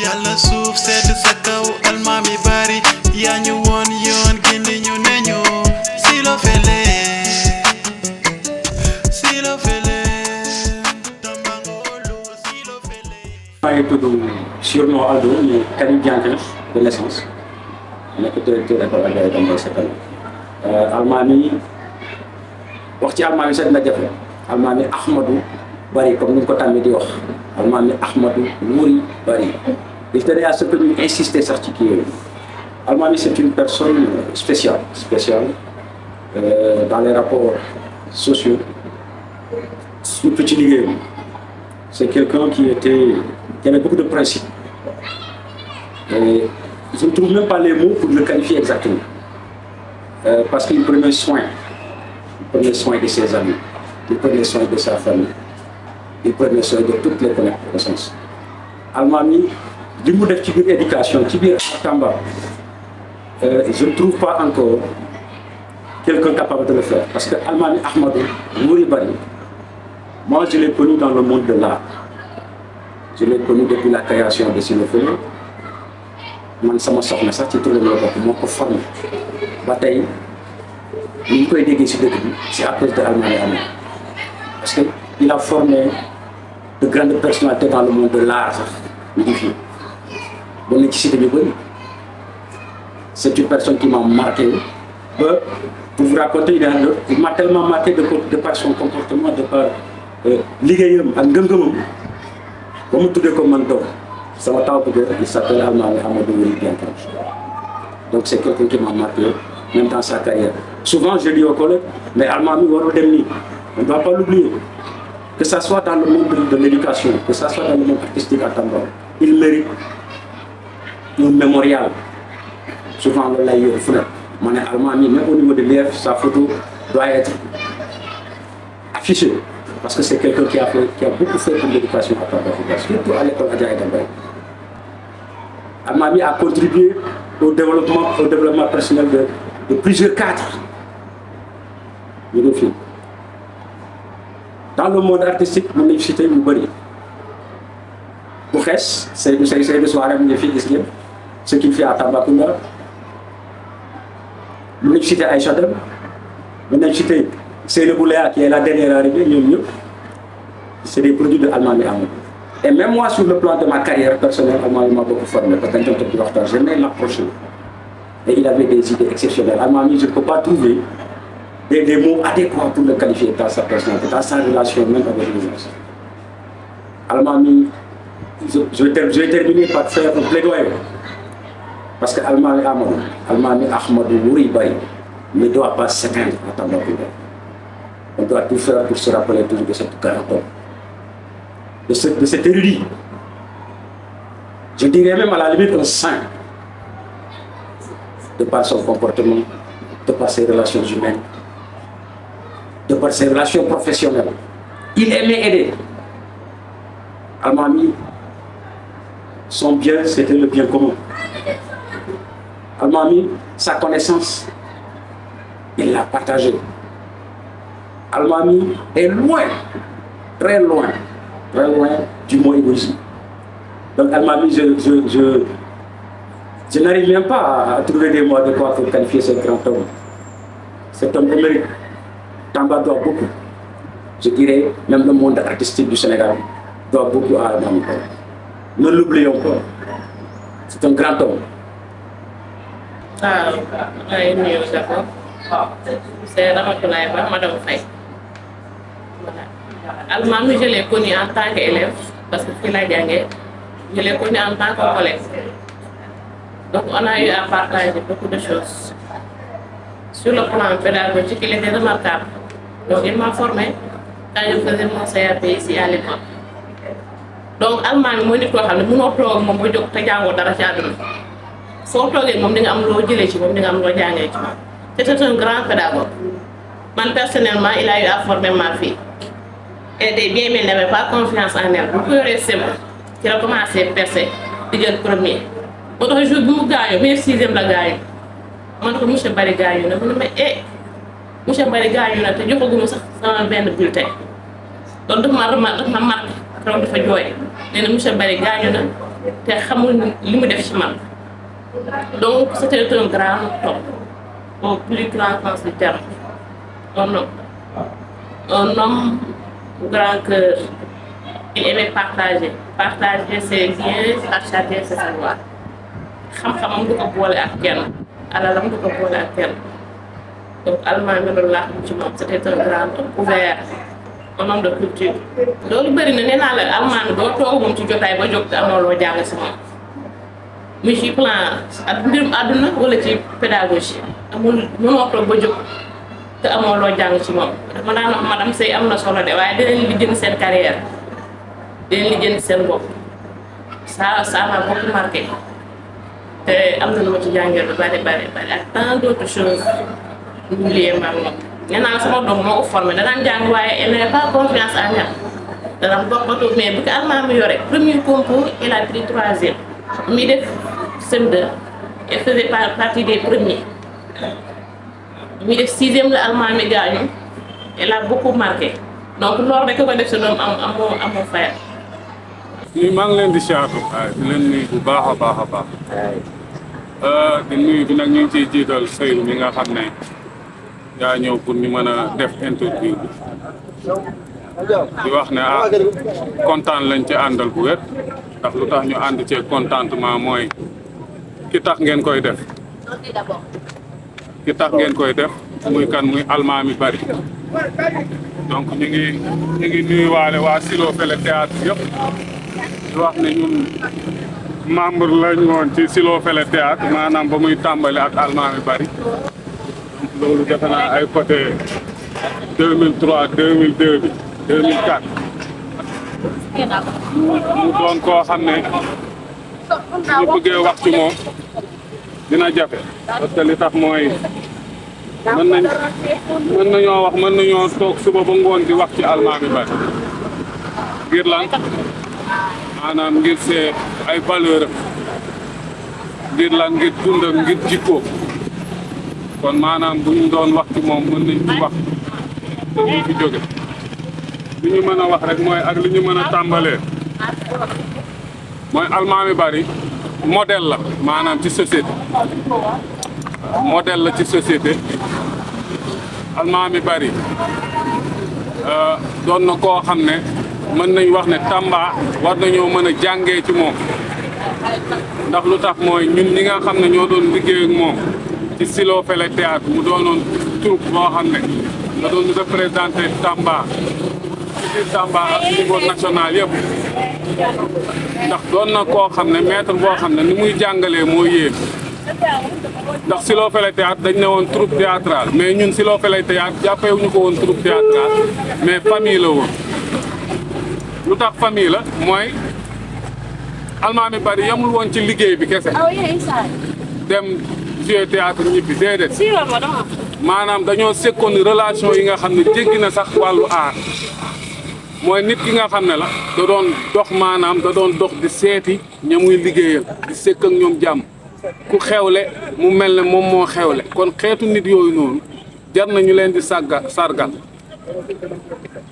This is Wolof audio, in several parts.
yàlla suuf sedd sa kaw almaami bari yaa ñu woon yoon gindi ñu ne ñu S'il le fele Tambangolo s'il le fele. maa ngi tudd surnom Aldo mais Karim Diankha de naissance nekk directeur école Adja Dambay Setal almaami wax ci almaami sax dina jafe almaami Ahmadou Bari comme ni ñu ko tàmmee di wax almaami Ahmadou Wuri Bari il tenait à ce que ñu insister sax ci kii yooyu almaami c'est une personne spéciale dans les rapports sociaux surtout ci liggéeyam c'est quelqu'un qui avait beaucoup de principes. Et je ne trouve même pas les mots pour le qualifier exactement. Parce qu'il prenait soin. Il prenait soin de ses amis. Il prenait soin de sa famille. Il prenait soin de toutes les connaissances. Almami, du mot de éducation, Tamba, je ne trouve pas encore quelqu'un capable de le faire. Parce que Almami Ahmadou Mouri Bari, moi je l'ai connu dans le monde de l'art. Je l'ai connu depuis la création de S'il le fele. Man sama soxna sax ci turam la bokk moo ko formé ba tey ni ñu koy déggee si dëkk bi c'est à cause de Almami Ahmadou parce que il a formé de grandes personnalités dans le monde de l'art sax ñu ngi fii ba na ci cité bi bëri. C'est une personne qui m'a marqué ba pour vous raconter il m'a tellement marqué de par son comportement de par liggéeyam ak ngëm-ngëmam ba mu tuddee ko man doom sama taw bu góor il s'appelle Almami Ahmadou Wuri Diankha. Donc c'est quelqu'un qui m'a marqué même dans sa carrière. Souvent je dis aux collègues mais Almami warul dem nii on ne doit pas l'oublier, que ça soit dans le monde de l'éducation, que ça soit dans le monde artistique à Tamba, il mérite un mémorial. Souvent le lay yor fu ne ma ne Almami même au niveau de l'IEF sa photo doit être affichée. Parce que c'est quelqu'un qui a beaucoup fait pour l'éducation à Tamba, surtout à l'école Adja Dambay. Almami a contribué au développement personnel de plusieurs cadres. Dans le monde artistique, mon université est beaucoup. Pour Hess, c'est le soir ce qu'il fait à Tambacounda. L'université Aïcha Dem, l'université c'est le Bouléa qui est la dernière arrivée, c'est des produits de Almami Ahmadou. Et même moi, sur le plan de ma carrière personnelle, Almami m'a beaucoup formé. Parce que j'aimais l'approcher. Et il avait des idées exceptionnelles. Almami, je ne peux pas trouver des mots adéquats pour le qualifier dans sa personnalité, dans sa relation même avec les gens. Almami, je vais terminer par faire un plaidoyer. Parce que Almami Ahmadou Wuri Bari ne doit pas s'éteindre à Tambacounda. On doit tout faire pour se rappeler toujours de cette grande homme, de cet érudit. Je dirais même à la limite un saint, de par son comportement, de par ses relations humaines, de par ses relations professionnelles. Il aimait aider. Almami, son bien, c'était le bien commun. Almami, sa connaissance, il l'a partagée. Almami est loin, très loin du mot égoïsme. Donc Almami, je n'arrive même pas à trouver des mots adéquats pour qualifier ce grand homme. Cet homme émérite. Tamba doit beaucoup. Je dirais, même le monde artistique du Sénégal doit beaucoup à Almami. Ne l'oublions pas. C'est un grand homme. D'abord, c'est Ramatoulaye Ba, Madame Faye. Almami, je l'ai connu en tant qu'élève, parce que je l'ai connu en tant que collègue. Donc on a eu à partager beaucoup de choses. Sur le plan pédagogique, il était remarquable. Donc il m'a formé quand je faisais mon CAP ici à l'époque. Donc Almami, moi, je c'est un grand pédagogue. Moi, personnellement, il a eu à former ma fille. Elle était bien, mais elle n'avait pas confiance en elle. Vous pouvez rester moi. Il a commencé à percer, il est le premier. Autre jour, vous gagnez, même sixième la gagne. Moi, je suis Bari gagne. Je me dis, eh, monsieur Bari gagne, je suis un bulletin. Donc, je me marque keroog dafa jooy nee na monsieur Barry gaañu na te xamul li mu def ci man donc c'était un grand homme au plus grand sens du terme un homme grand cœur. Il aimait partager ses biens, partager ses savoirs. xam-xamam du ko boole ak kenn alalam du ko boole ak kenn donc allemand mi loolu laa xam ci moom c'était un grand homme ouvert un homme de culture. loolu bëri na nee naa la allemand doo toog moom ci jotaay ba jóg te amoo loo jàng si moom muy ci plan ak mbirum àdduna wala ci pédagogie amul mënoo toog ba jóg te amoo loo jàng ci moom dama daan wax madame Seye am na solo de waaye dinañ li jënd seen carrière dinañ li jënd seen bopp ça m'a beaucoup marqué. te am na lu ma ci jàngee lu bari ak tant d'autres choses ñu lié ma moom nee naa sama doom moo ko formé danaan jàng waaye elle n'avait pas confiance en elle dana bokkatu mais bu ko allemand mi yore premier concours il a pris 3e mi def CM2 elle faisait partie des premiers mi def 6e la allemand mi gaañu elle a beaucoup marqué donc loolu rek ko def sa doom amoo fayal. ñi maa ngi leen di siyaatu di leen nuyu bu baax a baax di nuyu bi nag ñu ngi ciy jiital Seydou mi nga xam ne yaa ñëw pour ñu mën a def interview bi di wax ne kontaan lañ ci àndal bu wér ndax lu tax ñu ànd ci contentement mooy ki tax ngeen koy def muy kan muy allemand mi bari donc ñu ngi nuyuwaale waa Silo Fele théâtre yëpp di wax ne ñun membre lañ woon ci Silo Fele théâtre maanaam ba muy tàmbali ak allemand mi bari loolu defe naa ay côté 2003 2002 bi 2004 mu doon koo xam ne ñu bëggee wax ci moom dina jafe parce que li tax mooy mën nañoo toog suba ba ngoon di wax ci allemand mi bari ngir lan maanaam ngir see ay valeur ngir lan ngir dundam ngir jikko kon maanaam bu ñu doon wax ci moom mën nañ ci wax te ñu fi jóge li ñu mën a wax rek mooy ak li ñu mën a tàmbalee mooy allemand mi bari modèle la maanaam ci société modèle la ci société allemand mi bari doon na koo xam ne mën nañ wax ne Tamba war nañoo mën a jàngee ci moom ndax lu tax mooy ñun ñi nga xam ne ñoo doon liggéey ak moom ci Silo Fele théâtre mu doonoon troupe boo xam ne nga doon représenté Tamba ci biir Tamba ak niveau national yëpp ndax doon na koo xam ne maître boo xam ne ni muy jàngalee moo yéen ndax Silo Fele théâtre dañ ne woon troupe théâtrale mais ñun Silo Fele théâtre jàppewuñu ko woon troupe théâtrale mais famille la woon lu tax famille la mooy allemand mi bari yamul woon ci liggéey bi kese dem jouer théâtre ñibbi déedéet maanaam dañoo sekkoon relation yi nga xam ne jéggi na sax wàllu aar mooy nit ki nga xam ne la da doon dox maanaam da doon dox di seeti ña muy liggéeyal di sekk ak ñoom jàmm ku xewle mu mel ne moom moo xewle kon xeetu nit yooyu noonu jar na ñu leen di sargal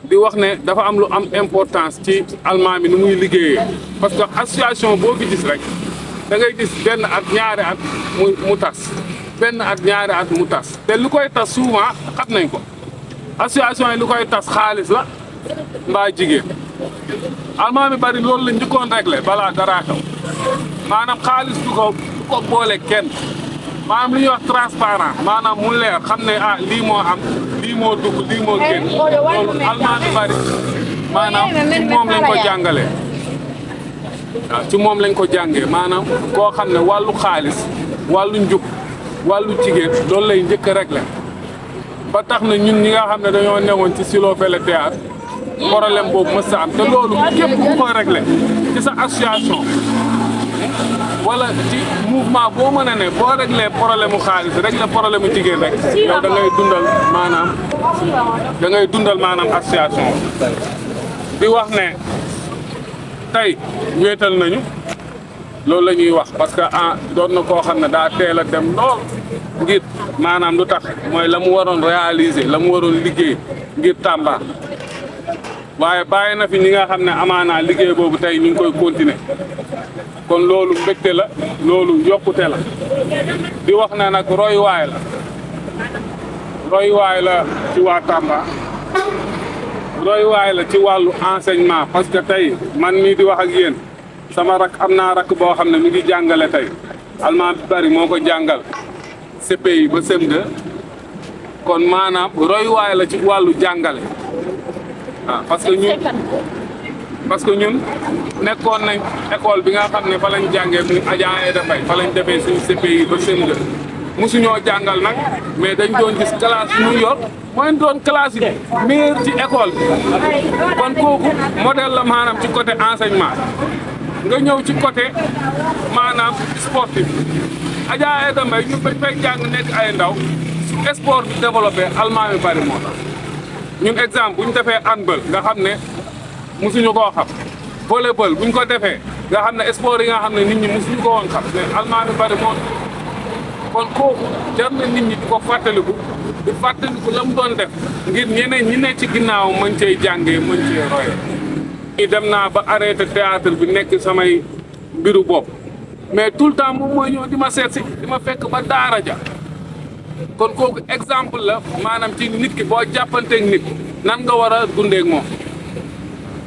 di wax ne dafa am lu am importance ci allemand mi ni muy liggéeyee parce que association boo fi gis rek da ngay gis benn at ñaari at mu tas benn at ñaari at mu tas te lu koy tas souvent xam nañ ko association yi lu koy tas xaalis la mbaa jigéen allemand mi bari loolu la njëkkoon réglé balaa dara xew maanaam xaalis du ko boole kenn maanaam li ñuy wax transparent maanaam mu leer xam ne lii moo am lii moo dugg lii moo génn loolu allemand mi bari maanaam ci moom lañ ko jàngalee waaw ci moom lañ ko jàngee maanaam koo xam ne wàllu xaalis wàllu njub wàllu jigéen loolu lay njëkk a réglé ba tax na ñun ñi nga xam ne dañoo newoon ci Silo Fele théâtre problème boobu mës sa am te loolu képp ku ko réglé ci sa association wala ci mouvement boo mën a ne boo réglé problème mu xaalis réglé problème mu jigéen rek yow da ngay dundal maanaam association di wax ne tey wéetal nañu loolu la ñuy wax parce que doon na koo xam ne daa teel a dem lool ngir maanaam lu tax mooy la mu waroon réaliser la mu waroon liggéey ngir Tamba waaye bàyyi na fi ñi nga xam ne amaanaa liggéey boobu tey ñu ngi koy continuer kon loolu mbégte la loolu yokkute la di wax ne nag royuwaay la ci waa Tamba royuwaay la ci wàllu enseignement parce que tey man mii di wax ak yéen sama rak am naa rak boo xam ne mi ngi jàngale tey Alma Bari moo ko jàngal CPI ba CM2 kon maanaam royuwaay la ci wàllu jàngale parce que ñun nekkoon nañ école bi nga xam ne fa lañ jàngee muy Adja Aïda Faye fa lañ defee suñu CPI ba CM2 mosuñoo jàngal nag mais dañ doon gis classe yu ñu yor mooy doon classe yi meilleur ci école bi kon kooku modèle la maanaam ci côté enseignement nga ñëw ci côté maanaam sportif Adja Aïda Mbaye ñu bañ fay jàng nekk ay ndaw su sport bi développé Alma Bari moo tax ñun exemple bu ñu defee handball nga xam ne mosuñu koo xam volleyball bu ñu ko defee nga xam ne sport yi nga xam ne nit ñi mosuñu ko woon xam mais Alma Bari moo kon kooku jar na nit ñi di ko fàttaliku la mu doon def ngir ñeneen ñi ne ci ginnaaw mën cee jàngee mën cee royee. ñi dem naa ba arrêté théâtre bi nekk samay mbiru bopp mais tout le temps moom mooy ñëw di ma seet si di ma fekk ba daara ja kon kooku exemple la maanaam ci nit ki boo jàppanteeg nit nan nga war a dundeeg moom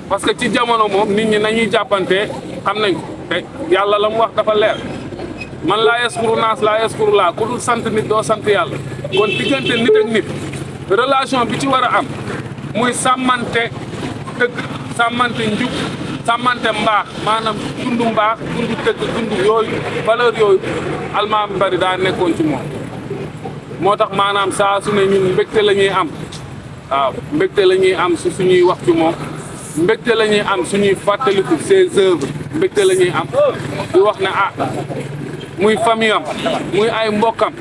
parce que ci jamono moom nit ñi nañuy jàppantee xam nañ ko te yàlla la mu wax dafa leer man laa yaskuru naas laa yaskuru laa ku dul sant nit doo sant yàlla kon diggante nit ak nit relation bi ci war a am muy sàmmante dëgg sàmmante njub sàmmante mbaax maanaam dund mbaax dund dëgg dund yooyu valeur yooyu Alma Bari daa nekkoon ci moom moo tax maanaam saa su ne ñun mbégte la ñuy am waaw mbégte la ñuy am su suñuy wax ci moom mbégte la ñuy am suñuy fàttaliku ses œuvres mbégte la ñuy am di wax ne muy famille am muy ay mbokkam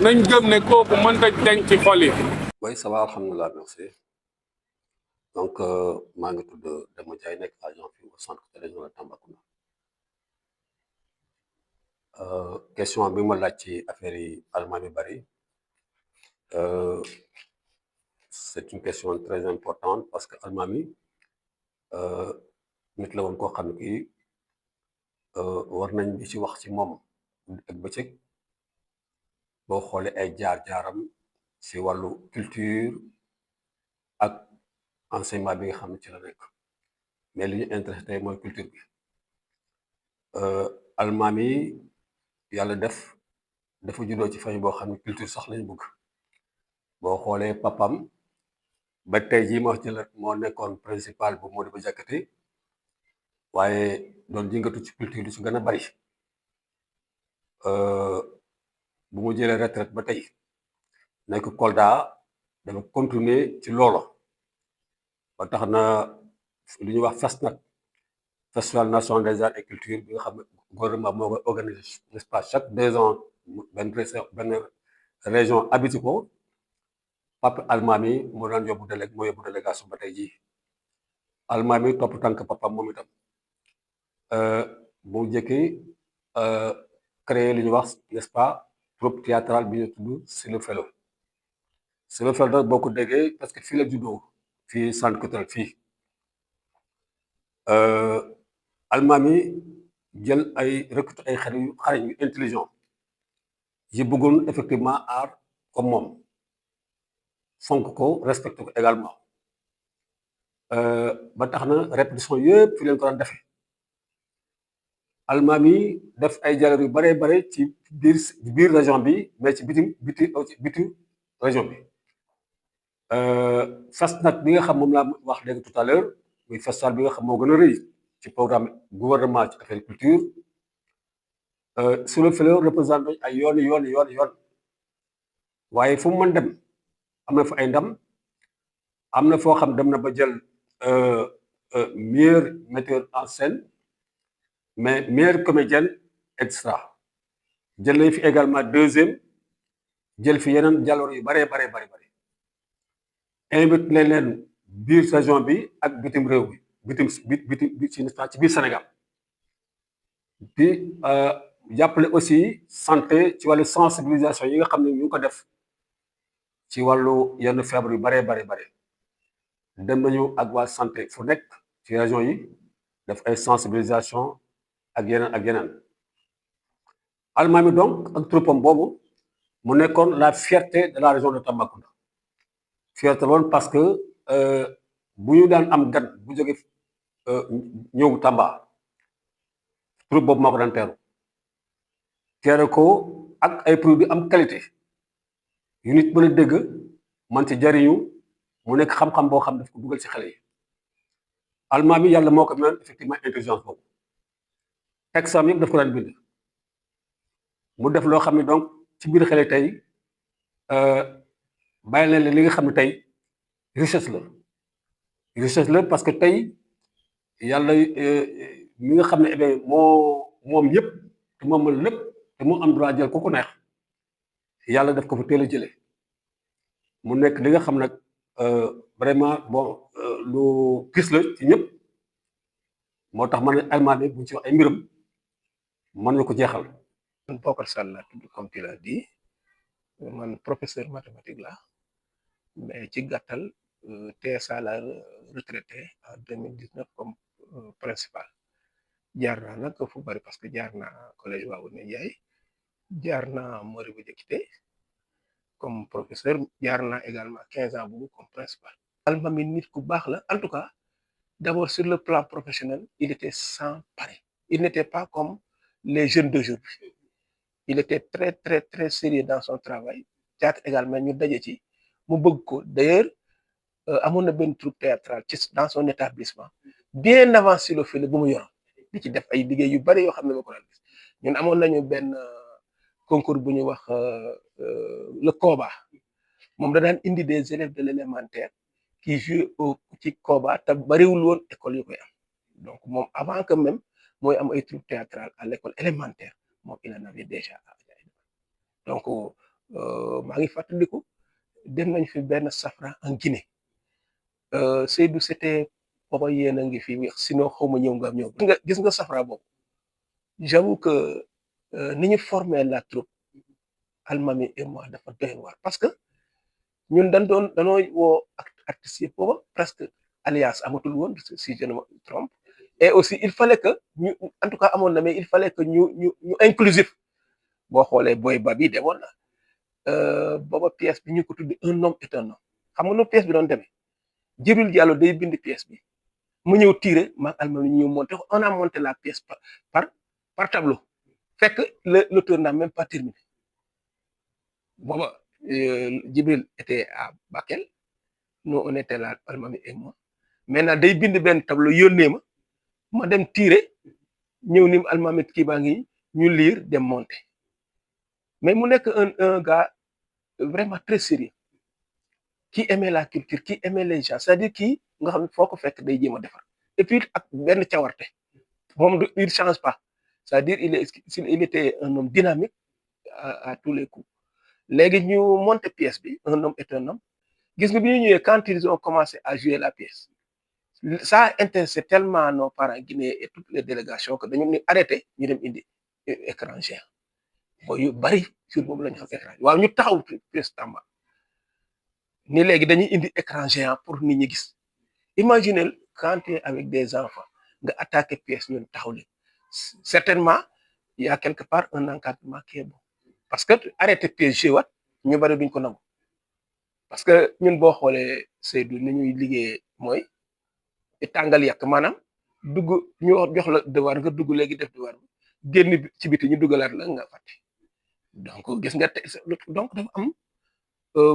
nañ gëm ne kooku mënta denc ci xol yi. Oui, ça va, alhamdoulilah, merci. Donc, maa ngi tudd Demba Ndiaye nekk agent fii au centre régional de Tambacounda. Question bi ma laaj ci affaire yi Alma Bari c'est une question très importante parce que Alma nit la woon koo xam ne kii war nañ di ci wax ci moom ak bëccëg boo xoolee ay jaar-jaaram ci wàllu culture ak enseignement bi nga xam ne ci la nekk mais li ñu intéressé tey mooy culture bi Alma yàlla def dafa juddoo ci famille boo xam ne culture sax lañu bëgg boo xoolee papam ba tey jii ma wax jël moo nekkoon principal bu Modibo Diakhaté waaye doon jëngatu ci culture lu ci gën a bari bu mu jëlee retraite ba tey nekk Kolda dafa continuer ci loolo ba tax na lu ñuy wax FESNAC festival national des arts et culture bi nga xam ne gouvernement moo koy organisé n'est-ce pas chaque 2 ans benn région habité ko papa Alma moo daan yóbbu délégation ba tey jii Alma topp tànk papa moom itam bu njëkki créé li ñuy wax n'est-ce pas troupe théâtrale bi ñu tudd Silo Fellow Silo Fellow nag boo ko déggee parce que fii la juddoo fii centre culturel fii Alma jël ay recruter ay xarañ yu intelligent yi bëggoon effectivement art comme moom fonk ko respecté ko également ba tax na répétition yëpp fi leen ko daan defee Alma def ay jaloor yu bare bare ci biir région bi mais ci biti région bi FESNAC bi nga xam moom laa wax léegi tout à l'heure muy festival bi nga xam moo gën a rëy ci programme gouvernement ci affaire culture Silo Fellow représenté ay yoon waaye fu mu mën dem am na fa ay ndam am na foo xam dem na ba jël meilleur metteur en scène mais meilleure comédienne extra jël nañ fi également 2e jël fi yeneen jaloor yu bare invité leen biir région bi ak bitim réew bi ci biir Sénégal bi jàppale aussi santé ci wàllu sensibilisation yi nga xam ne ñu ngi ko def ci wàllu yenn feebar yu bare dem nañu ak waa santé fu nekk ci région yi def ay sensibilisation ak yeneen Almami donc ak troupam boobu mu nekkoon la fierté de la région de Tambacounda fierté woon parce que bu ñu daan am gan bu jóge ñëw Tamba troupe boobu moo ko daan teeru ko ak ay produits am qualité yu nit mën a dégg man ci jariñu mu nekk xam-xam boo xam daf ko dugal ci xale yi Almami yàlla moo ko mën effectivement intelligence boobu texte am yëpp daf ko daan bind mu def loo xam ne donc ci biir xale tey bàyyi leen li nga xam ne tey richesse la parce que tey yàlla mi nga xam ne moom yëpp te moom lépp te mu am droit jël ku ko neex yàlla daf ko fa teel a jëlee mu nekk li nga xam nag vraiment bon lu gis la ci ñëpp moo tax man Almami buñ ci wax ay mbiram mën na ko jeexal. man Bocar Sall laa tudd comme tu l'as dit man professeur mathématique la mais ci gàttal TSA la retraité en 2019 comme principal jaar naa nag fu bari parce que jaar naa collège Waouna Ndiaye jaar naa Moribo Diakité comme professeur jaar naa également 15 ans boobu comme principal. Almami nit ku baax la en tout cas d'abord sur le plan professionnel il était sans pareil. Il n'était pas comme les jeunes d'aujourd'hui. Il était très très très sérieux dans son travail théâtre également ñu daje ci mu bëgg ko d'ailleurs amoon na benn troupe théâtrale ci dans son établissement bien avant Silofélé bu mu yoroon di ci def ay liggéey yu bari yoo xam ne ma ko daan gis ñun amoon nañu benn concours bu ñuy wax le Koba moom da daan indi des élèves de l'élémentaire qui jouent ci Koba te bariwul woon école yu koy am donc moom avant que même mooy am ay troupe théâtrale à l'école élémentaire moom il en avait déjà donc maa ngi fàttaliku dem nañ fi benn safra en Guinée Seydou c'était booba yéen a ngi fi sinon xaw ma ñëw nga gis nga safra boobu j'avoue que ni ñu formé la troupe Almami et moi dafa doy waar parce que ñun danoo woo artistes yëpp booba presque alias amatul woon si je ne me trompe et aussi il fallait que ñu en tout cas amoon na mais il fallait que ñu inclusif boo xoolee Boy Babi demoon na booba pièce bi ñu ko tuddi un homme est un homme xam nga nu pièce bi doon demee Djibril Diallo day bind pièce bi mu ñëw tiré maag Almami ñu ñëw monté on a monté la pièce par tableau fekk l'auteur n'a même pas terminé booba Djibril était à Bakel nous on était là Almami et moi maintenant day bind benn tableau yónnee ma dem tiré ñëw ni Almami kii baa ngi ñu lire dem monté mais mu nekk un gars vraiment très sérieux qui aimait la culture qui aimait les gens c'est-à-dire kii nga xam ne foo ko fekk day jéem a defar et puis ak benn cawarte moom il change pas c'est-à-dire il était un homme dynamique à tous les coups léegi ñu monté pièce bi un homme est un homme gis nga bi ñu ñëwee quand ils ont commencé à jouer la pièce ça a intéressé tellement nos parents guinéens et toutes les délégations que dañu arrêté ñu dem indi écran géant booy yu bari jour boobu la ñu xam écran waaw ñu taxaw pièce Tamba ni léegi dañuy indi écran géant pour nit ñi gis imaginez quand tu es avec des enfants nga attaqué pièce ñun taxaw leen certainement il y a quelque part un encadrement qui est bon parce que arrêté pièce joué ñu bari duñ ko nangu parce que ñun boo xoolee Seydou ni ñuy liggéey mooy tàngal yàq maanaam dugg ñu jox la devoir nga dugg léegi def devoir bi génn ci biti ñu duggalaat la nga fàtte donc gis nga donc dafa am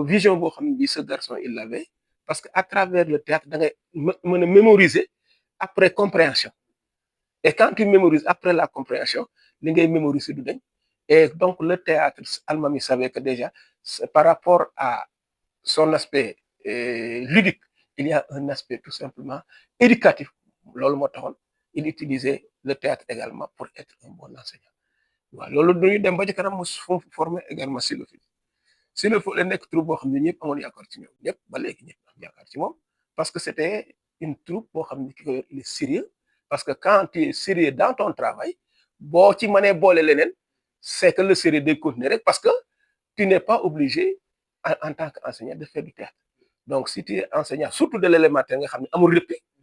vision boo xam ne bii ce garçon il l'avait parce que à travers le théâtre da ngay mën a mémoriser après compréhension et quand tu mémorises après la compréhension li ngay mémoriser du dañ et donc le théâtre Almami savait que déjà par rapport à son aspect ludique il y a un aspect tout simplement éducatif loolu moo taxoon il utilisait le théâtre également pour être un bon enseignant waaw loolu dañuy dem ba ci kanam mu former également Silofélé nekk troupe boo xam ne ñëpp amoon yaakaar ci ñoom ñëpp ba léegi ñëpp am yaakaar ci moom parce que c'était une troupe boo xam ne ki ko yor il est sérieux parce que quand tu es sérieux dans ton travail boo ci mënee boole leneen c'est que le sérieux day continuer rek parce que tu n'es pas obligé en tant qu'enseignant de faire du théâtre Donc, si tu es enseignant, surtout de l'élémentaire,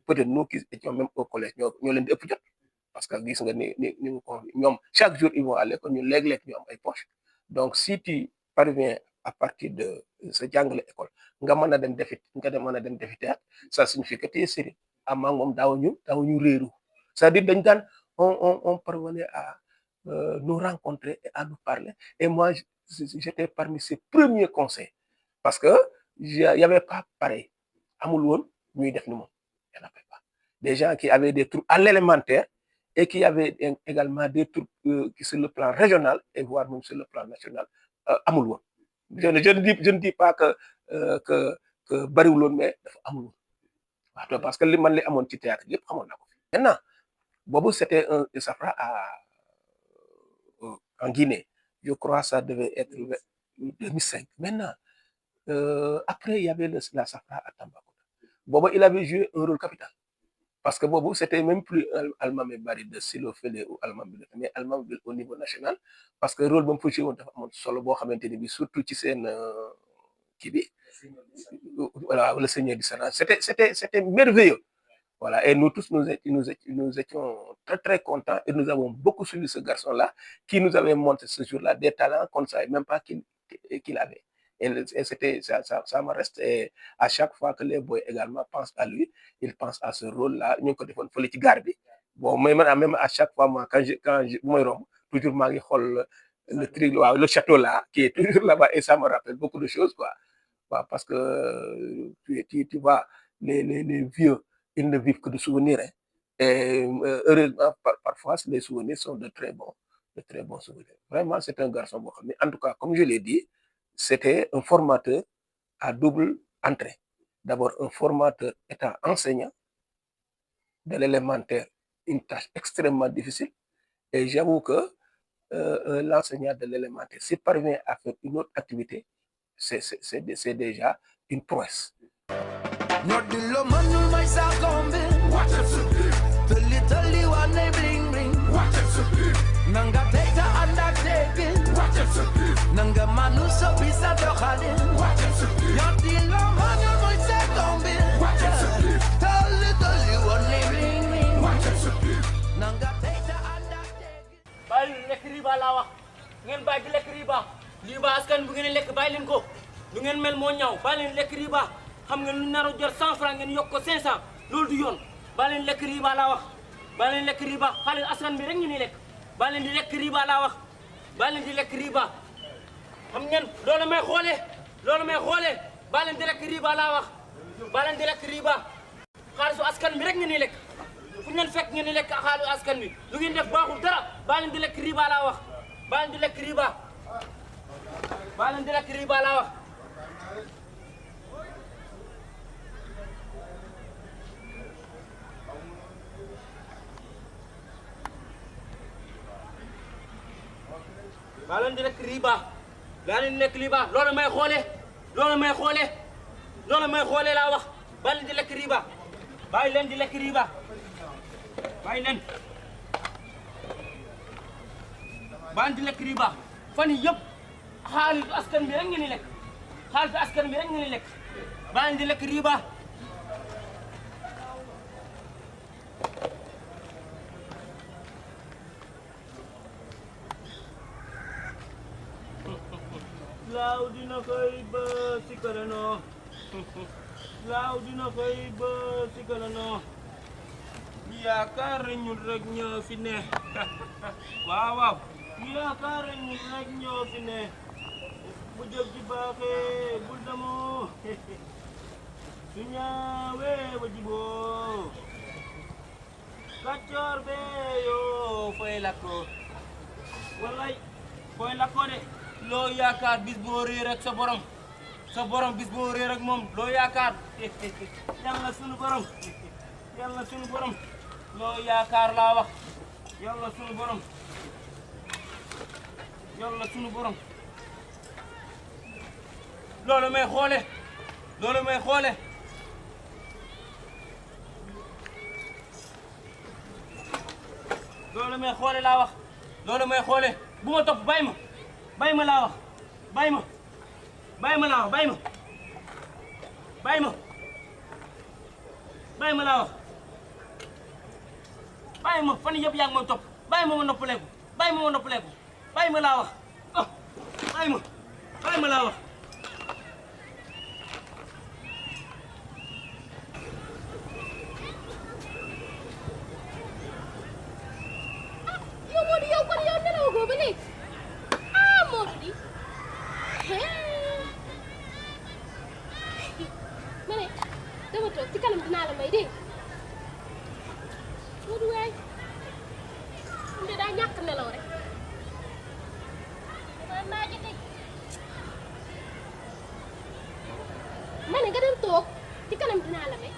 peut-être nous qui étions même au collège, nous avons parce que chaque jour, ils vont aller, nous les poches. Donc, si tu parviens à partir de ce jungle école, ça signifie que tu es sérieux. C'est-à-dire, on parvenait à nous rencontrer et à nous parler. Et moi, j'étais parmi ces premiers conseils. Parce que il n'y avait pas pareil. À Mouloun, il n'y en avait pas. Des gens qui avaient des troubles à l'élémentaire et qui avaient également des troubles qui sur le plan régional et voire même sur le plan national à Mouloun. Je ne dis pas que Bariwulon, mais à Mouloun. Parce que les man les amont ci théâtre yépp xamone nako. Maintenant, bobu c'était un safra en Guinée. Je crois que ça devait être 2005. Maintenant, après il y avait la safra à Tambacounda. Bobu il avait joué un rôle capital. Parce que bobu c'était même plus Almamé Bari de Silo Félé ou Almamé, mais Almamé au niveau national. Parce que le rôle bon joué dafa amone solo bo xamanteni bi surtout ci sen kibi. Voilà, le Seigneur du Sénat. C'était merveilleux. Voilà, et nous tous, nous étions très, très contents et nous avons beaucoup suivi ce garçon-là qui nous avait montré ce jour-là des talents qu'on ne savait même pas qu'il avait. Et c'était, ça me reste. Et à chaque fois que les boys également pensent à lui, ils pensent à ce rôle-là. Nous, quand il faut les garder. Bon, même à chaque fois, moi, quand je toujours, le château-là, qui est toujours là-bas, et ça me rappelle beaucoup de choses, quoi. Parce que tu vois, les vieux, ils ne vivent que de souvenirs. Hein. Et heureusement, parfois, les souvenirs sont de très bons souvenirs. Vraiment, c'est un garçon bon. Mais en tout cas, comme je l'ai dit, c'était un formateur à double entrée. D'abord, un formateur étant enseignant de l'élémentaire, une tâche extrêmement difficile. Et j'avoue que l'enseignant de l'élémentaire, s'il parvient à faire une autre activité, c'est déjà une prouesse. riba askan bu ngeen lekk bàyyi leen ko lu ngeen mel moo ñaaw bàyyi leen lekk riba xam ngeen lu nar a jar 100 francs ngeen yokk ko 500 loolu du yoon bàyyi leen lekk riba laa wax bàyyi leen lekk riba xaalis askan bi rek ñu ni lekk bàyyi leen di lekk riba laa wax bàyyi leen di lekk riba xam ngeen loolu may xoolee bàyyi leen di lekk riba laa wax bàyyi leen di lekk riba xaalisu askan bi rek ñu ni lekk fu ngeen fekk ngeen ni lekk xaalisu askan bi lu ngeen def baaxul dara bàyyi leen di lekk riba laa wax bàyyi leen di lekk riba bàyyi leen di lekk riba laa wax bàyyi leen di lekk riba bàyyi leen di lekk riba loolu may xoolee laa wax bàyyi leen di lekk riba bàyyi leen di lekk riba bàyyi leen di lekk riba fan yii yëpp xaalisu askan bi rek ngeen di lekk xaalisu askan bi rek ngeen di lekk bàyyi leen di lekk riba laaw dina koy ba sikkaranoo laaw dina koy ba sikkaranoo yaakaar ñun rek ñoo fi ne waaw waaw yaakaar ñun rek ñoo fi ne bu jëf ji baaxee bul damoo su ñaawee ba jiboo kaccoor bee yoo fay lakko wallaay fay lakko de loo yaakaar bis boo réer ak sa borom bis boo réer ak moom loo yaakaar yàlla sunu borom loo yaakaar laa wax yàlla sunu borom loolu may xoole loolu may xoole laa wax loolu may xoole bu ma topp bàyyi ma laa wax bàyyi ma laa wax bàyyi ma bàyyi ma laa wax bàyyi ma fan yëpp yaa ngi may topp bàyyi ma noppaleeku bàyyi ma laa wax ah bàyyi ma laa wax. Modou yow kon yow nelaw goo ba léegi ah Modou di ma ne dama toog ci kanam dinaa la may dégg Modou waay mu de daa ñàkk nelaw rek dama naaje tey ma ne nga dem toog ci kanam dinaa la may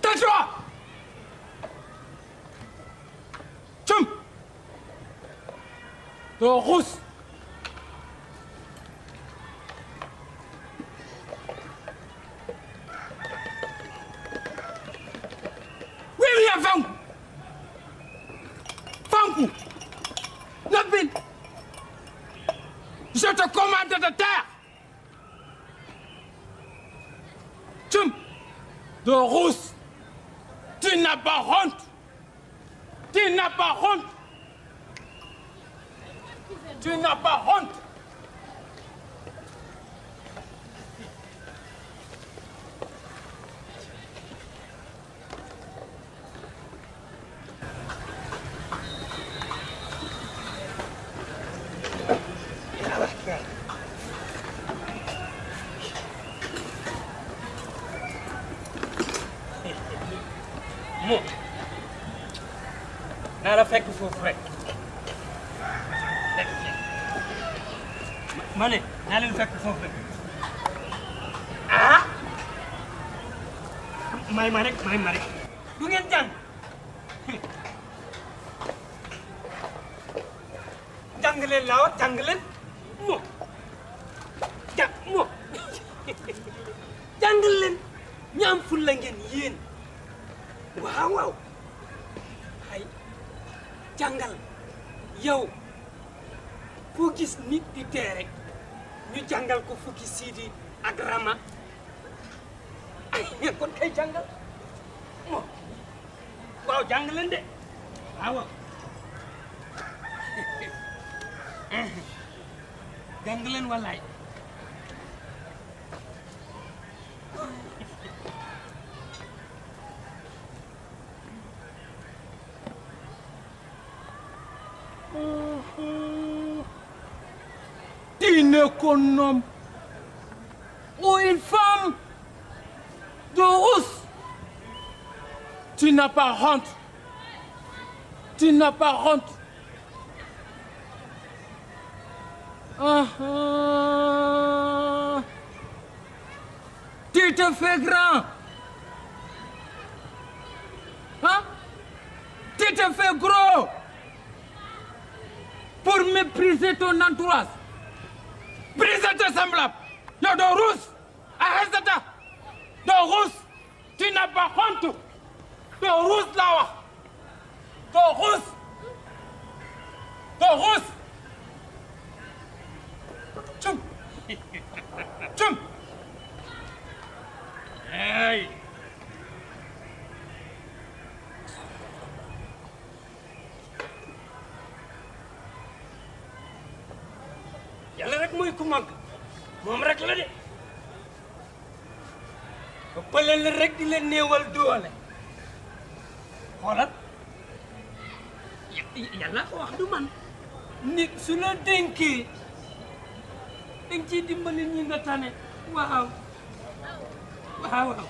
Tais-toi! Tchum! Ton rousse! Oui, viens, Fankou! Fankou! Nabil! Je te commande de terre! Tchum! Ton rousse! Tu n'as pas honte! Tu n'as pas honte! Tu n'as pas honte! Mo naa la fekk foofu rek ma ne naa leen fekk foofu rek ah may ma rek du ngeen jàng jàng leen laa wax jàng leen mo jàng leen ñaam ful la ngeen yéen waaw waaw ay jàngal yow foo gis nit di tee rek ñu jàngal ko fukki siidi ak rama ay kon kay jàngal mo waaw jàng leen de waaw jàng leen wallaay Tu n'es qu'un homme ou une femme de rousse. Tu n'as pas honte. Tu n'as pas honte. Tu te fais grand. Hein? Tu te fais gros pour mépriser ton entourage. Briser tes semblables. Yo, de rousse. Arrête ça. De rousse. Tu n'as pas honte. De rousse là-bas. De rousse. De rousse. Tchum. Tchum. Hey. ku mag moom rek la de ba pële la rek di leen néewal doole xoolal yàlla ko wax du man nit su la dénkee dañ ciy dimbali ñi nga tane waaw waaw waaw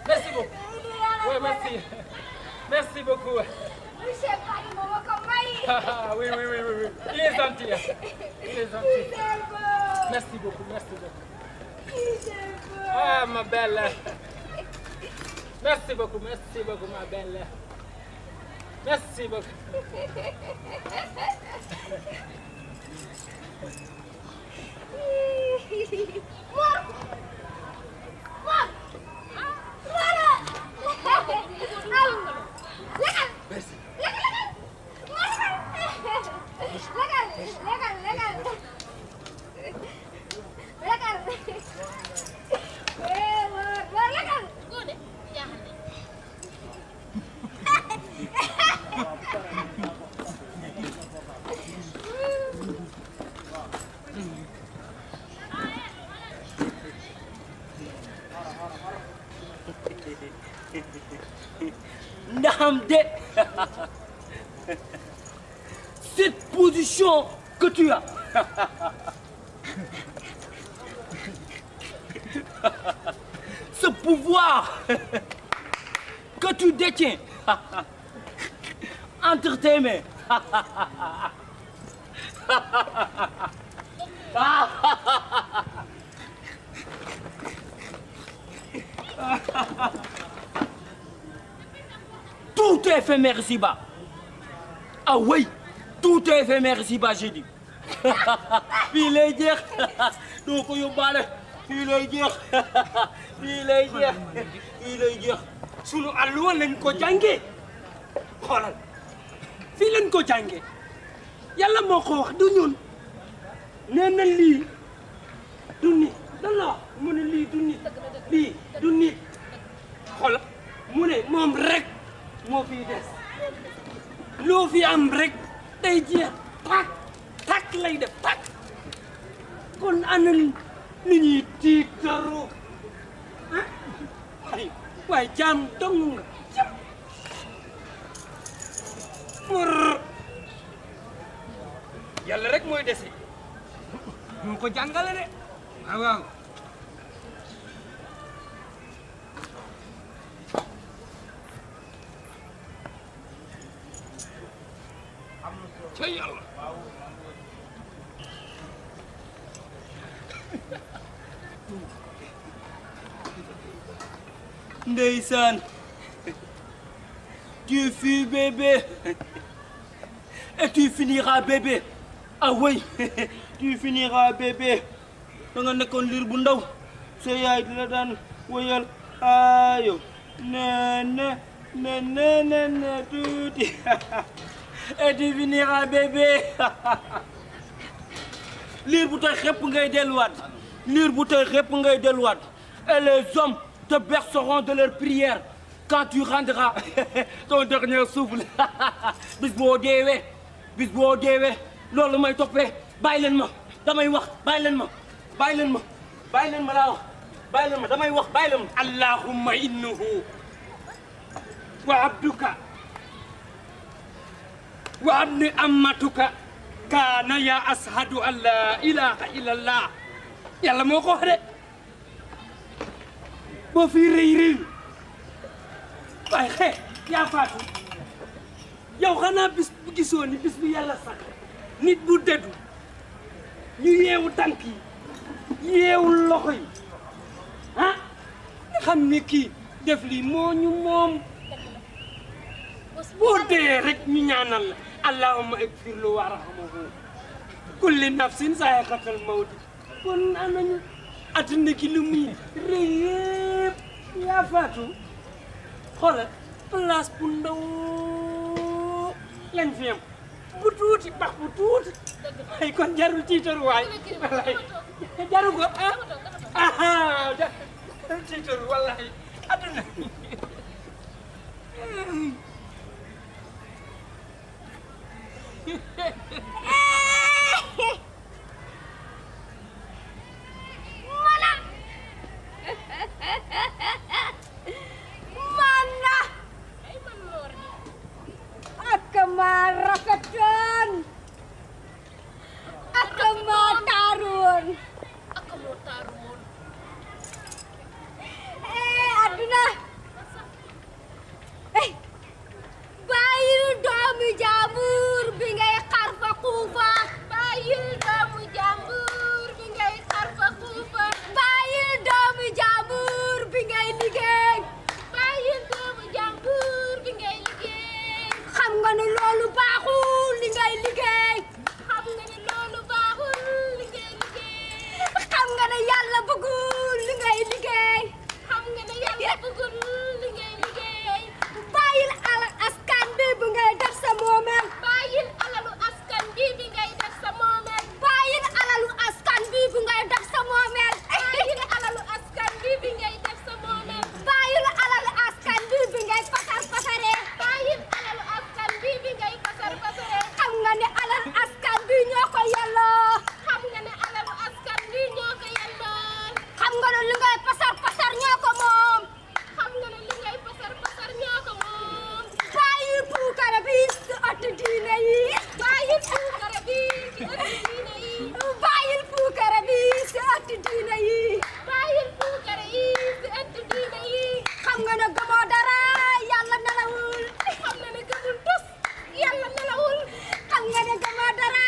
Merci beaucoup. Oui, merci. Merci beaucoup. Oui. Il est gentil. Il est gentil. Merci beaucoup. Ah, ma belle. Merci beaucoup, ma belle. Merci beaucoup. Cette position que tu as, ce pouvoir que tu détiens entre tes mains, tout est éphémère ici-bas. Ah oui, tout est éphémère ici-bas, j'ai dit. Fii lay jeex doo ko yóbbaale fii lay jeex sunu àlluwa lañ ko jàngee xoolal fii lañ ko jàngee yàlla moo ko wax du ñun nee na lii du nit lan la wax mu ne lii du nit xoolal mu ne moom rek moo fiy des loo fi am rek day jeex tak lay def tak kon ana ni ñuy tiitaru waaye jaam dong nga pour yàlla rek mooy dese moo ko jàngale de waaw ca yàlla ndeysaan tu fus bébé et tu finiras bébé ah oui tu finiras bébé da nga nekkoon liir bu ndaw sa yaay di la daan woyal ayo ne tuuti et tu finiras bébé liir bu tey xepp ngay delluwaat et les hommes te berceront de leurs prières quand tu rendras ton dernier souffle bis boo deewee loolu may toppee bàyyi leen ma damay wax bàyyi leen ma laa wax bàyyi leen ma damay wax bàyyi leen ma allahumma innahu wa abduka wa abni ammatuka kaana ya ashadu an la ilaha illa allah yàlla moo ko wax de boo fi rëy waaye xe yaa faatu yow xanaa bis bu gisoo ni bis bu yàlla sax nit bu dëddu ñu yeewu tànk yi yeewu loxo yi ah xam ni kii def lii moo ñu moom boo dee rek ñu ñaanal la allahumma igfir lahu warhamhu kulli nafsin zaa'iqatul mawt kon anañu adduna ki lu muy rëy yëpp yaa faatu xoolal place bu ndaw lañ fi am bu tuuti bax bu tuuti ay kon jarul tiitaru waay wallaay jaru ko jarul tiitaru wallaay adduna mana akama rafetkan akama tarun aduna bayil doomu jambur bi ngay xar fa xuufa bayil doomu jambur bi ngay xar fa xuufa bayil doomu jambur bi ngay liggéey bayil doomu jambur bi ngay liggéey xam nga ne loolu baaxul li ngay liggéey xam nga ne loolu baaxul li ngay liggéey xam nga ne yàlla bëggul li ngay liggéey xam nga ne yàlla bëggul li ngay liggéey bayil alal askan bi bu ngay def sa moomeel bayil alalu askan bi bi ngay def sa moomeel bayil alalu askan bi bu ngay def sa moomeel bayil alalu askan bi bi ngay def sa moomeel bayil alalu askan bi bi ngay pasar pasare bayil alalu askan bi bi ngay pasar pasare xam nga ne alal askan bi ñoo ko yelloo xam nga ne alalu askan bi ñoo ko yelloo xam nga ne li ngay pasar pasar ñoo ko moom xam nga ne li ngay pasar pasar ñoo ko moom bayil puukare bi si ëtt diine yi bayil puukare bi si ëtt diine yi bayil puukare bi si ëtt diine yi bayil puukare yi si ëtt diine yi xam nga ne gëmoo dara yàlla nelawul xam nga ne gëmul tus yàlla nelawul xam nga ne gëmoo dara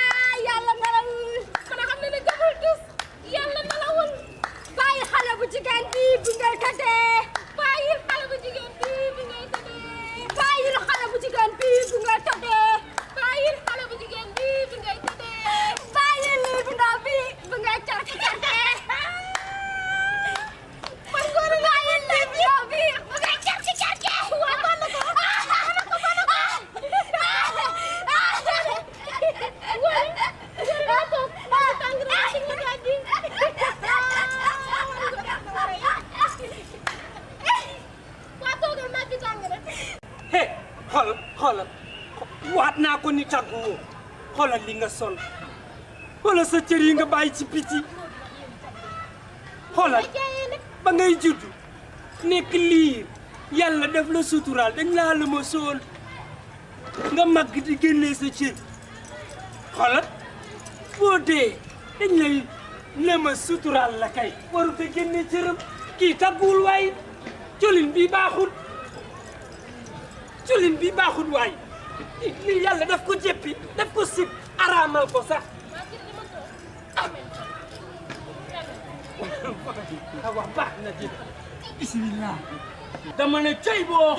yàlla nelawul kon xam nga ne gëmul tus yàlla nelawul bàyyi xale bu jigéen bi bu ngay tëddee bàyyi xale bu jigéen bi bu ngay tëddee bàyyi xale bu jigéen bi bu ngay tëddee bàyyi xale bu jigéen bi bu ngay tëddee bàyyi lii bu ndaw bi bu ngay carke carke man góor bàyyi lii bu ndaw bi bu ngay carke carke waa man ko xoolal waat naa ko ni tàgguwoo xoolal li nga sol xoolal sa cër yi nga bàyyi ci piti xoolal ba ngay judd nekk liir yàlla def la suturaal dañ laa la ma sool nga màgg di génnee sa cër xoolal boo dee dañ lay lema suturaal la kay warut a génne cëram kii tàgguwul waaye colin bi baaxul colin bi baaxul waay lii yàlla daf ko jéppi daf ko sib araamal ko sax wax baax na di bismillah dama ne cey boo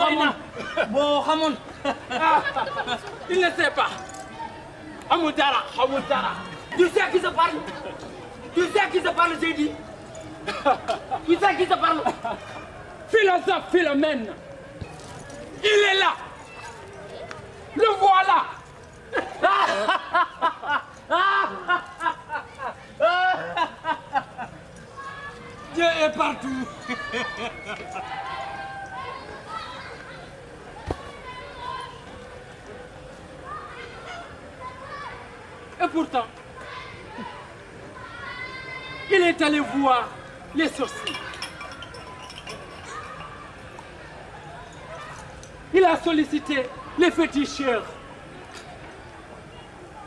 xamoon il ne sait pas amul dara tu sais qui se parle j'ai dit tu sais qui se parle philosophe Philomène. Il est là. Le voilà. Dieu est partout. Et pourtant, il est allé voir les sorciers. Il a sollicité les féticheurs.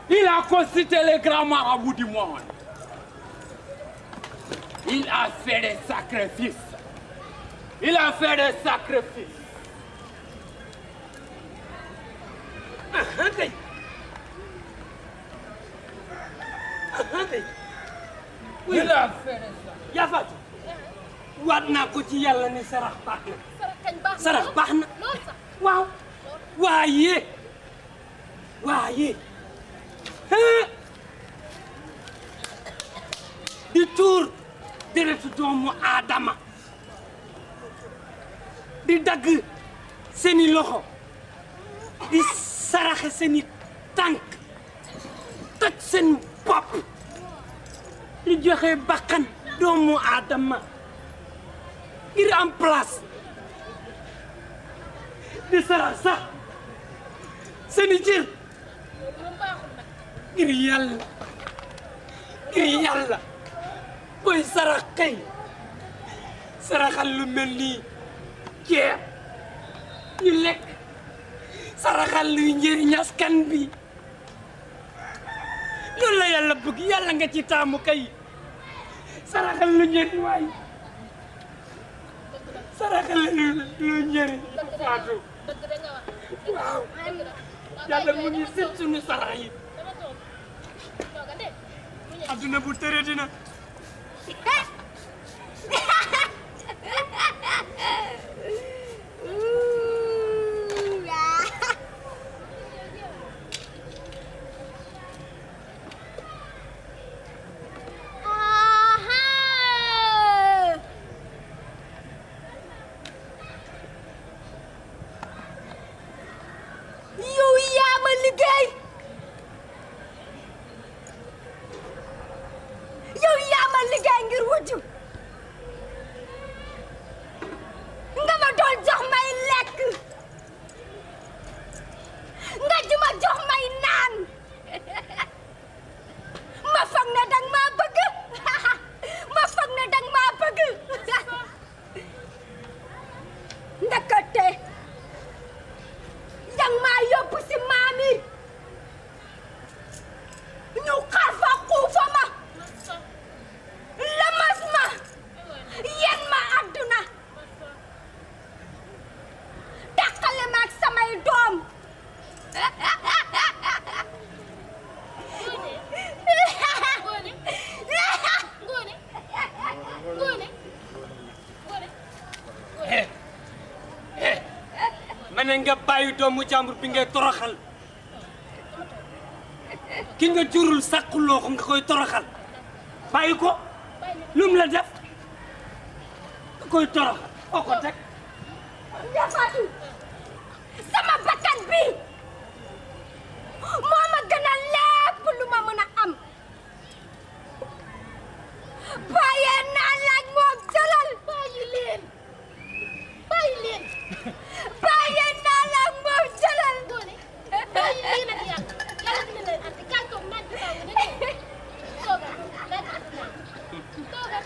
Il a consulté les grands marabouts du monde. Il a fait des sacrifices. Il a fait des sacrifices. Il a fait des sacrifices. yaa Fatou waat naa ko ci yàlla ne sarax baax na. sarax baax na. waaw. waaye di tuur deretu doomu aadama di dagg seeni loxo di saraxe seeni tànk toj seen bopp di joxe bakkan doomu aadama ngir am place di sarax sax seeni cër ngir yàlla koy sarax kay saraxal lu mel nii ceeb ñu lekk saraxal luy njëriñ askan bi loolu la yàlla bëgg yàlla nga ci taamu kay saraxal lu njëriñ waay saraxal lu njëriñ Fatou waaw yàlla mu ngi seet sunu sarax yi adduna bu tëre dina yow yaa ma liggéey yow yaa ma liggéey ngir wuju nga ma doon jox may lekk nga di ma jox may naan ma foog ne dang maa bëgg ma foog ne dang maa bëgg ndekete dang maa yóbbu si maami ñu xar fa xuufa ma lamas ma yen ma àdduna dàqale ma ak samay doom ma ne nga bàyyi doomu jàmbur bi ngay toroxal ki nga jurul sàkkuloo ko nga koy toroxal bàyyi ko lu mu la def nga koy toroxal foo ko teg Ya Fatou sama bakkan bi moo ma gën a lépp lu ma mën a am bàyyee naa laaj moom jëlal bàyyi leen bàyyee naa laaj moom jëlal bàyyi leen ak yàlla dina leen andi kaay toog naaj bi taw nga ne toogal leen andi naa toogal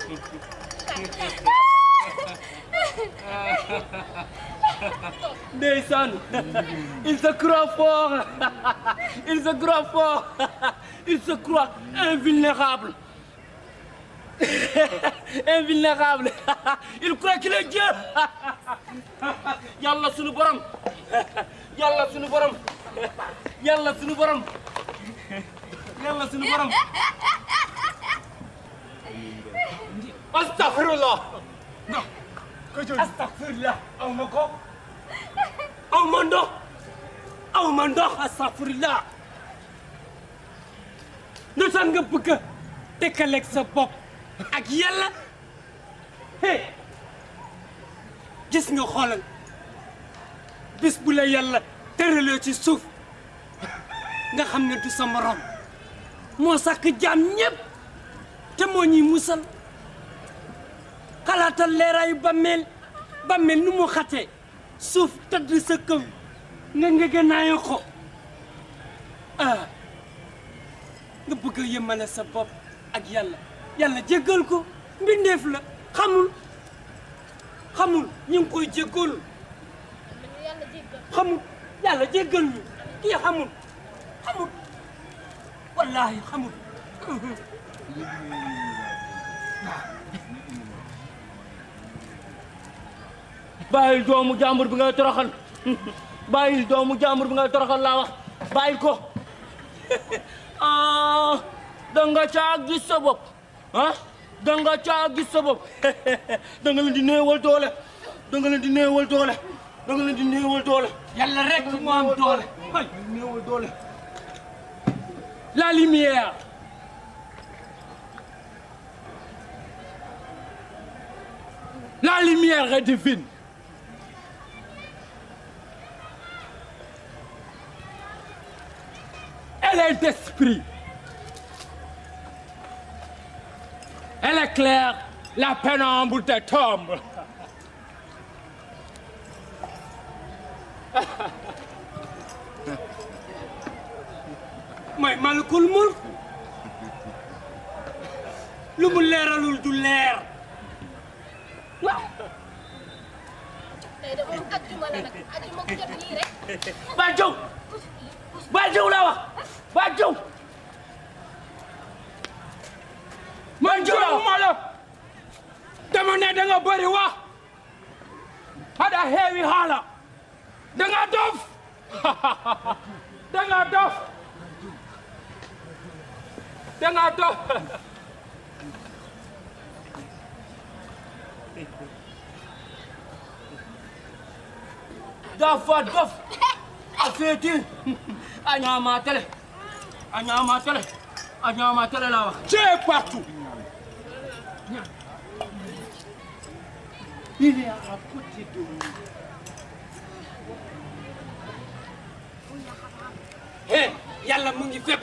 ndeysaan il se croit fort il se croit fort il se croit invulnérable invulnérable il croit qu'il est Dieu yàlla sunu borom yàlla sunu borom yàlla sunu borom yàlla sunu borom astaghfirullah non astaghfirullah aw ma ko aw ma ndox astaghfirullah lu tax nga bëgg a tekkaleeg sa bopp ak yàlla hey gis nga xoolal bis bu la yàlla tëralee ci suuf nga xam ne du sa morom moo sàkk jaam ñépp te moo ñuy musal xalaatal leeraayu bàmmeel nu mu xatee suuf tëdd sa kaw nga gënaayo ko nga bëgg a yemale sa bopp ak yàlla jéggal ko mbindeef la xamul ñu ngi koy jéggal xamul yàlla jéggal ñu kii xamul wallaahi xamul bàyyil doomu jàmbur bi ngay toroxal bàyyil doomu jàmbur bi ngay toroxal laa wax bàyyil ko ah danga caa gis sa bopp ah danga caa gis sa bopp danga leen di néewal doole danga leen di néewal doole danga leen di néewal doole yàlla rek moo am doole ay néewal doole la lumière la lumière est divine. Elle est d'esprit. Elle éclaire la pénombre des tombes. mooy malakul mulk lu mu leeralul du leer waaw tey dafa ajjuma la nag ajjuma ku jot nii rek ba jëw laa wax ba jëw man jëwuma la dama ne da nga bëri wax hada heewi haala da nga dof da nga dof da nga dof dafa dof a feeti a ñaamatele laa wax tu es partout. Il est à côté de nous. hé yàlla mu ngi fépp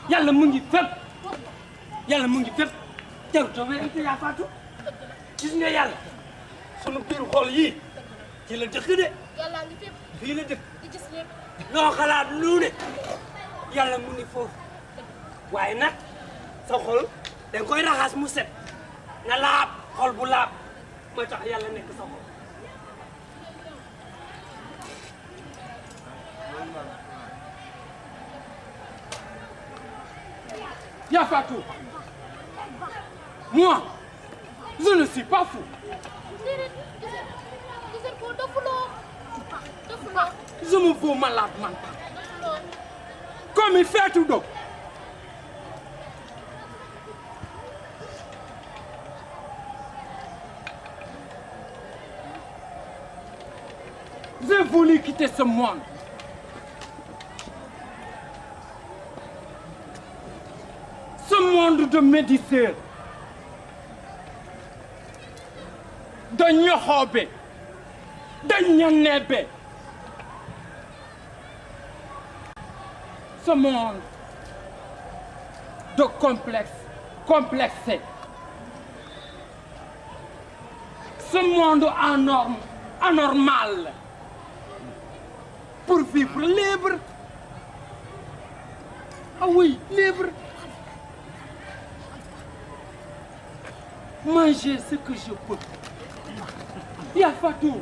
yàlla mu ngi fépp yàlla mu ngi fépp jarut a wérante yaa faatu gis nga yàlla sunu biir xol yii ci la dëkk de yàlla ngi fépp fii la dëkk di gis lépp loo xalaat lu ne yàlla mu ngi foofu waaye nag sa xol da nga koy raxas mu set nga laab xol bu laab mooy tax yàlla nekk sa xol Yafatou, moi, je ne suis pas fou. gisal ko dofuloo Je me veux malade mental. Comme il fait tout donc. J'ai voulu quitter ce monde. Ce monde de médecins, de ñoxobe, de ñanebe. Ce monde de complexé. Ce monde anormal. Pour vivre libre. Ah oui, libre. Manger ce que je peux. Yafatou.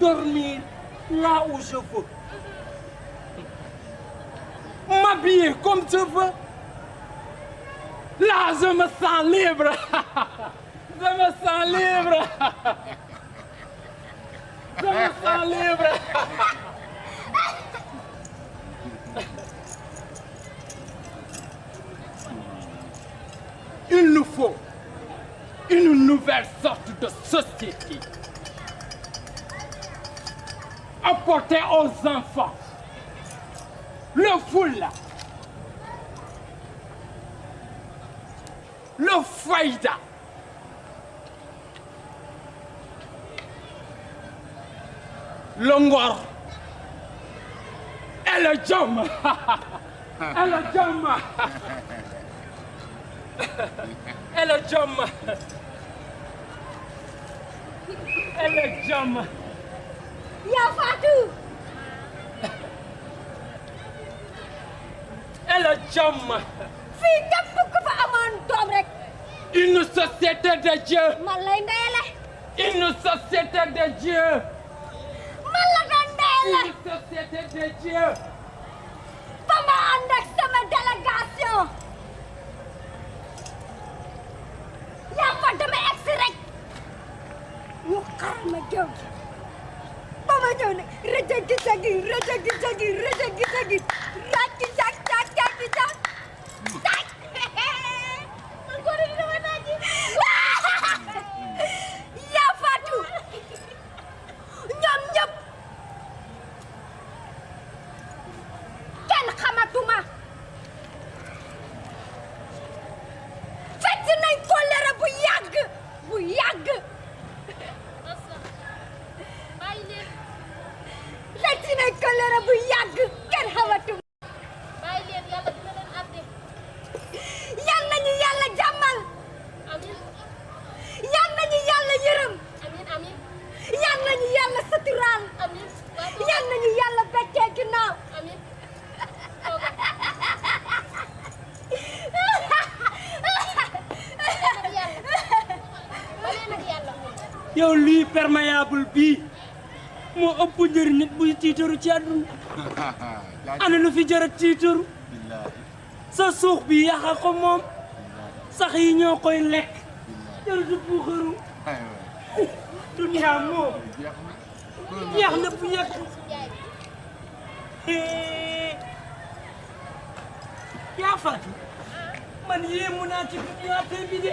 Dormir là où je veux. M'habiller comme je veux. Là, je me sens libre. Je me sens libre. Je me sens libre. Il nous faut une nouvelle sorte de société. Apporter aux enfants le foula, le faïda, le ngor et le jom. Et le jom. Et le jom. Et le jom. Yafatou. Et le jom. Fii képp ku fa amoon doom rek. Une société de Dieu. Man lay ndeyale. Une société de Dieu. Man la doon ndeyale. Une société de Dieu. Ba ma ànd ak sama délégation. Yafa dama egsi rek. géew gi ba ma ñëw nag rajo gi sagi rajo gi sagi rajo gi sagi ràcc jag jag jag jag taj man ko ri dama naaj yaa Fatou ñoom ñëpp kenn xamatuma fekk nañ kóllëre bu yàgg fekk nañ kóllëre bu yàgg kenn xamatuma bàyyi leen yàlla dina leen àtte. yal nañu yàlla jàmmal Amin yal nañu yàlla yërëm amin amin yal nañu yàlla suturaal amin. yal nañu yàlla bettee ginnaaw Amin. yow lii perméable bii moo ëpp njëriñ nit buy tiitaru ci àdduna ana lu fi jërë tiitaru sa suux bi yaxa ko moom sax yi ñoo koy lekk jërëtu puuxaru duniyaa moom yeex na bu yegg yaa Fatou man yéemu naa ci duniyaa tey bi de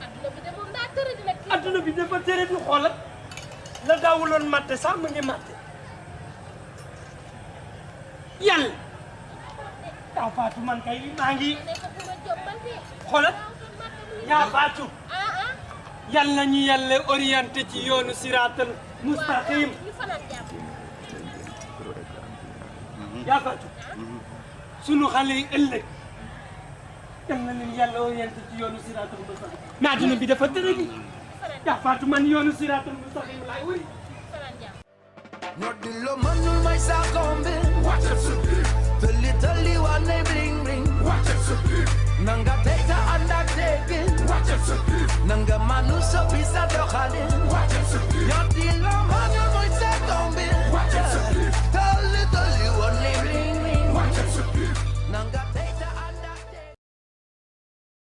adduna bi de moom daa tëra di nag. adduna bi dafa tere du xoolal la daawuloon matte sax mu ngi matte yàlla yaa Fatou man kay maa ngi xoolal yaa Fatou yàlla ñu yàlla orienté ci yoonu siraatal mustaqim yaa Fatou sunu xale yi ëllëg yal na leen yàlla orienté ci yoonu siraatal mustaqim mais adduna bi dafa tere ni yaa Fatou man yoonu siraatal mustaqim laay wëri Not lo manul may sa kombe. Watch it suki. Tali wane bling bling. Watch it suki. Nanga take undertaking. Watch it suki. Nanga manu so bisa doxalin.